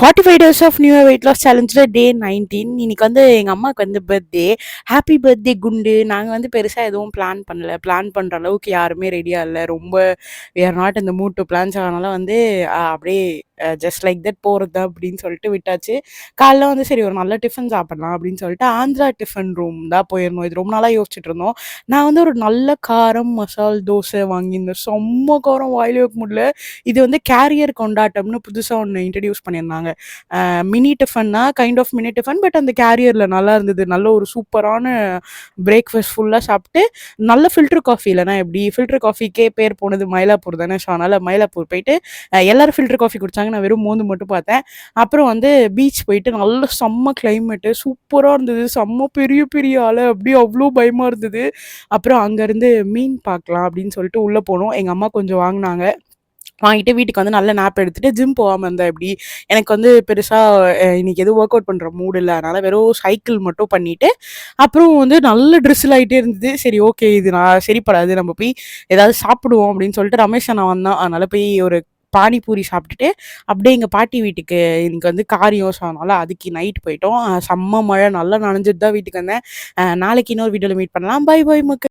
45 days of new year weight loss சேலஞ்சில் day 19. இன்னைக்கு வந்து எங்கள் அம்மாவுக்கு வந்து பர்த்டே. ஹாப்பி பர்த்டே குண்டு. நாங்கள் வந்து பெருசாக எதுவும் பிளான் பண்ணல. பிளான் பண்ணுற அளவுக்கு யாருமே ரெடியாக இல்லை. ரொம்ப we are நாட் இந்த மூட் டு பிளான்ஸ். அதனால் வந்து அப்படியே ஜஸ்ட் லைக் தட் போகிறது அப்படின்னு சொல்லிட்டு விட்டாச்சு. காலைல வந்து சரி ஒரு நல்ல டிஃபன் சாப்பிட்லாம் அப்படின்னு சொல்லிட்டு ஆந்திரா டிஃபன் ரூம் தான் போயிருந்தோம். இது ரொம்ப நாளாக யோசிச்சுட்டு இருந்தோம். நான் வந்து ஒரு நல்ல காரம் மசால் தோசை வாங்கியிருந்தேன். செம்ம காரம், வாயிலே வைக்க முடியல. இது வந்து கேரியர் கொண்டாட்டம்னு புதுசாக ஒன்று இன்ட்ரடியூஸ் பண்ணியிருந்தாங்க. மினி டிஃபன் தான், kind of mini tiffin. But அந்த கேரியரில் நல்லா இருந்தது. நல்ல ஒரு சூப்பரான பிரேக்ஃபாஸ்ட் ஃபுல்லாக சாப்பிட்டு நல்ல ஃபில்டர் காஃபி. இல்லைனா எப்படி ஃபில்டர் காஃபிக்கே பேர் போனது மயிலாப்பூர் தானே. ஸோ அதனால் மயிலாப்பூர் போயிட்டு எல்லாரும் ஃபில்டர் காஃபி குடித்தாங்க. நான் வெறும் மோந்து மட்டும் பார்த்தேன். அப்புறம் வந்து பீச் போயிட்டு நல்ல செம்ம கிளைமேட்டு சூப்பராக இருந்தது. செம்ம பெரிய பெரிய அலை, அப்படியே அவ்வளோ பயமாக இருந்தது. அப்புறம் அங்கேருந்து மீன் பார்க்கலாம் அப்படின்னு சொல்லிட்டு உள்ளே போனோம். எங்கள் அம்மா கொஞ்சம் வாங்கினாங்க. வாங்கிட்டு வீட்டுக்கு வந்து நல்ல நாப் எடுத்துட்டு ஜிம் போகாமல் இருந்தால் எப்படி. எனக்கு வந்து பெருசாக இன்னைக்கு எதுவும் ஒர்க் அவுட் பண்ணுற மூடு இல்லை. அதனால் வெறும் சைக்கிள் மட்டும் பண்ணிவிட்டு அப்புறம் வந்து நல்ல ட்ரெஸ்ஸில் ஆகிட்டே இருந்தது. சரி ஓகே, இது நான் சரிப்படாது, நம்ம போய் ஏதாவது சாப்பிடுவோம் அப்படின்னு சொல்லிட்டு ரமேஷ் அண்ணா வந்தான். அதனால் போய் ஒரு பானிபூரி சாப்பிட்டுட்டு அப்படியே எங்கள் பாட்டி வீட்டுக்கு இன்னைக்கு வந்து காரியம். ஸோ அதனால் அதுக்கு நைட் போயிட்டோம். செம்ம மழை, நல்லா நனைஞ்சிட்டு தான் வீட்டுக்கு வந்தேன். நாளைக்கு இன்னொரு வீடியோவில் மீட் பண்ணலாம். பை பை மக்கள்.